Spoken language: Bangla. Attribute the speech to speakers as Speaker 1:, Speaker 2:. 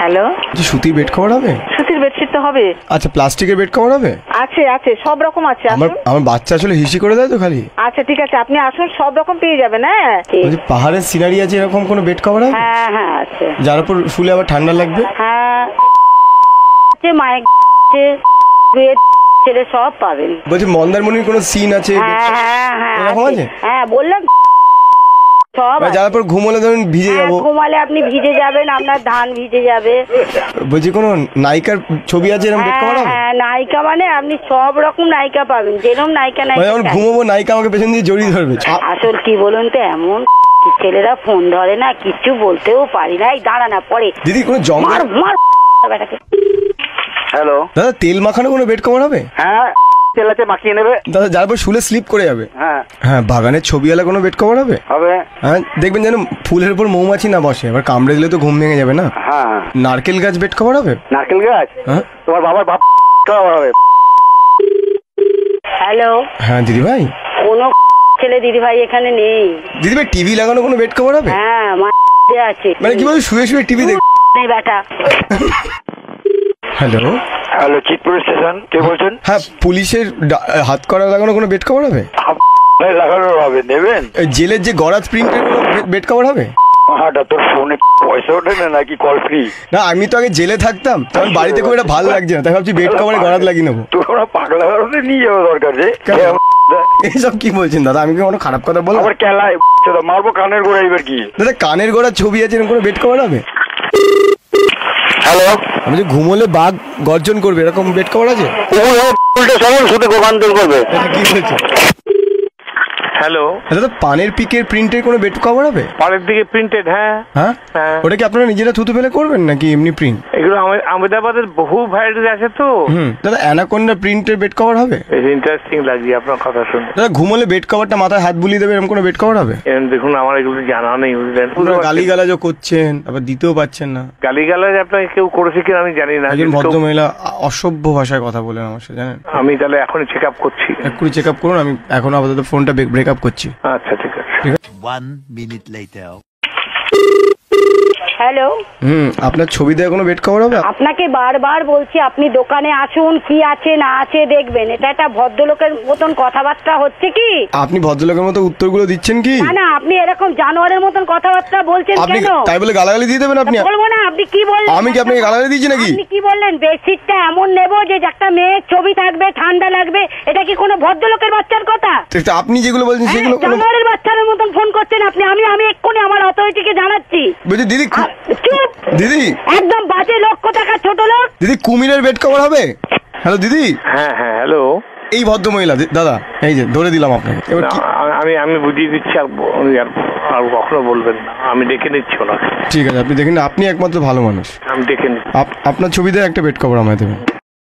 Speaker 1: হ্যালো,
Speaker 2: সুতির বেড কভার হবে?
Speaker 1: সুতির বেডশিট তো হবে।
Speaker 2: আচ্ছা, প্লাস্টিকের বেড কভার হবে?
Speaker 1: আছে আছে, সব রকম আছে।
Speaker 2: আমার বাচ্চা আসলে হিসি করে দেয় তো খালি।
Speaker 1: আচ্ছা ঠিক আছে, আপনি আসুন, সব রকম পেয়ে যাবেন। হ্যাঁ,
Speaker 2: পাহাড়ের সিনারি আছে, এরকম কোনো বেড কভার আছে?
Speaker 1: হ্যাঁ হ্যাঁ আছে।
Speaker 2: যার উপর শুলে আবার ঠান্ডা লাগবে?
Speaker 1: হ্যাঁ, মায়ের ছেলে সব পাবেন।
Speaker 2: বলছি মন্দারমণির কোনো সিন আছে?
Speaker 1: হ্যাঁ হ্যাঁ
Speaker 2: এরকম আছে?
Speaker 1: হ্যাঁ বললাম সব।
Speaker 2: যার উপর ঘুমোলে ধরুন ভিজে যাবো।
Speaker 1: ঘুমালে আপনি ভিজে যাবেন, আপনার ধান ভিজে যাবে।
Speaker 2: বলছি কোনো নায়িকার ছবি আছে এরকম বেড কভার হবে?
Speaker 1: হ্যাঁ, নায়িকা মানে আপনি সব রকম নায়িকা পাবেন, যেরকম নায়িকা
Speaker 2: যখন ঘুমোবো নায়িকা আমাকে পেছন দিয়ে জড়িয়ে ধরবে।
Speaker 1: আসল কি বলুন তো, এমন ছেলেরা ফোন ধরে না, কিচ্ছু বলতেও পারি না। এই দাঁড়া না, পরে
Speaker 2: দিদি কোনো জঙ্গল।
Speaker 3: হ্যালো
Speaker 2: দাদা, তেল মাখানো কোনো বেড কভার হবে?
Speaker 3: হ্যাঁ, তেল আছে, মাখিয়ে নেবে
Speaker 2: দাদা, যার উপর শুলে স্লিপ করে যাবে।
Speaker 3: হ্যাঁ
Speaker 2: হ্যাঁ, বাগানের ছবিওয়ালা কোনো বেড কভার হবে?
Speaker 3: হবে।
Speaker 2: হ্যাঁ, দেখবেন যেন ফুলের উপর মৌমাছি না বসে, এবার কামড়ে দিলে তো ঘুম ভেঙে যাবে না।
Speaker 3: হ্যাঁ,
Speaker 2: নারকেল গাছ বেড কভার হবে?
Speaker 3: নারকেল গাছ?
Speaker 2: হ্যাঁ,
Speaker 3: তোমার বাবার বাপ হবে।
Speaker 1: হ্যালো,
Speaker 3: হ্যাঁ
Speaker 2: দিদি ভাই।
Speaker 1: কোনো ছেলে দিদি ভাই এখানে নেই।
Speaker 2: দিদি ভাই, টিভি লাগানো কোনো বেড কভার হবে?
Speaker 1: হ্যাঁ, আছে।
Speaker 2: মানে কি বলবো, শুয়ে শুয়ে টিভি দেখ
Speaker 1: বেটা।
Speaker 2: হ্যালো
Speaker 3: হ্যালো, চিতপুর স্টেশন, কে বলছেন?
Speaker 2: হ্যাঁ, পুলিশের হাত করা লাগানো কোনো বেড কভার হবে?
Speaker 3: লাগানো হবে, নেবেন?
Speaker 2: জেলের যে গরাজ প্রিন্টের কোনো বেড কভার হবে?
Speaker 3: তোর ফোনে পয়সা ওঠে না নাকি কল ফ্রি?
Speaker 2: না, আমি তো আগে জেলে থাকতাম, তখন বাড়িতে খুব এটা ভালো লাগছে না, তাই ভাবছি বেড কভারে গরাজ লাগিয়ে নেবো।
Speaker 3: তোর পাগলা গাড়োতে নিয়ে যাওয়া দরকার যে।
Speaker 2: এইসব কি বলছেন দাদা? আমি কি কোনো খারাপ কথা বলবো?
Speaker 3: আবার কেলায় মারবো কানের গোড়া, এবার কি?
Speaker 2: দাদা, কানের গোড়ার ছবি আছে এরকম কোনো বেড কভার হবে?
Speaker 3: হ্যালো,
Speaker 2: আমি যে ঘুমোলে বাঘ গর্জন করবে এরকম বেড কভার আছে?
Speaker 3: উল্টে সরল শুধু গোগান্তর করবে।
Speaker 2: কি বলছে?
Speaker 4: হ্যালো
Speaker 2: দাদা, পানের পিকের প্রিন্টের কোনো বেড কভার হবে?
Speaker 4: পাড়ের দিকে প্রিন্টেড? হ্যাঁ
Speaker 2: হ্যাঁ, ওটা কি আপনারা নিজেরা থুতু ফেলে করবেন নাকি এমনি প্রিন্ট?
Speaker 4: এগুলো আহমেদাবাদের বহু ভ্যারাইটি আছে তো।
Speaker 2: দাদা, অ্যানাকোন্ডা প্রিন্টের বেড কভার হবে?
Speaker 4: ইন্টারেস্টিং লাগছে আপনার কথা শুনে।
Speaker 2: দাদা, ঘুমোলে বেড কভারটা মাথায় হাত বুলিয়ে দেবে এরকম কোনো বেড কভার হবে?
Speaker 4: দেখুন, আমার এগুলো জানা নেই, বুঝলেন।
Speaker 2: গালিগালাজও করছেন, আবার দিতেও পাচ্ছেন না।
Speaker 4: গালিগালাজ আপনাকে কেউ করেছে কিনা আমি জানি না।
Speaker 2: একজন ভদ্র মহিলা অসভ্য ভাষায় কথা বলেন আমার সাথে, জানেন?
Speaker 4: আমি তাহলে এখনই চেক আপ করছি।
Speaker 2: এক্ষুনি চেক আপ করুন, আমি এখনো আপাতত ফোনটা ব্রেক আপ করছি।
Speaker 4: আচ্ছা ঠিক আছে।
Speaker 5: 1 minute later.
Speaker 1: হ্যালো,
Speaker 2: আপনার ছবি দেওয়া কোনো বেড কভার হবে?
Speaker 1: আপনাকে বারবার বলছি, আপনি দোকানে আসুন, কি আছে না আছে দেখবেন। এটা একটা ভদ্রলোকের মতন কথাবার্তা হচ্ছে কি?
Speaker 2: আপনি ভদ্রলোকের মতো উত্তরগুলো দিচ্ছেন কি?
Speaker 1: না না, আপনি এরকম জানোয়ারের মতন কথাবার্তা বলছেন কেন?
Speaker 2: তাই বলে গালাগালি দিয়ে দেবেন আপনি?
Speaker 1: বলবো না। আপনি কি বললেন?
Speaker 2: আমি কি আপনাকে গালাগালি দিয়েছি নাকি?
Speaker 1: আপনি কি বললেন? বেডশিটটা এমন নেবো যে একটা মেয়ের ছবি থাকবে, ঠান্ডা লাগবে। এটা কি কোনো ভদ্রলোকের বাচ্চার কথা?
Speaker 2: আপনি যেগুলো বলছেন সেগুলো
Speaker 1: জানোয়ারের বাচ্চার মতন ফোন করছেন আপনি। আমি এক্ষুনি আমার অথরিটিকে জানাচ্ছি।
Speaker 2: বলছি দিদি,
Speaker 1: চুপ
Speaker 2: দিদি,
Speaker 1: একদম বাজে লোক কোথাকার, ছোট লোক।
Speaker 2: দিদি, কুমিরের বেড কভার হবে? হ্যালো দিদি।
Speaker 4: হ্যাঁ হ্যাঁ, হ্যালো।
Speaker 2: এই ভদ্র মহিলা দাদা, এই যে ধরে দিলাম আপনাকে। এবার
Speaker 4: আমি বুঝিয়ে দিচ্ছি, আর কখনো বলবেন না। আমি দেখে নিচ্ছি ওনাকে।
Speaker 2: ঠিক আছে, আপনি দেখেন, আপনি একমাত্র ভালো মানুষ।
Speaker 4: আমি দেখে নিচ্ছি।
Speaker 2: আপনার ছবি দিয়ে একটা বেড কভার আমায় দেবেন।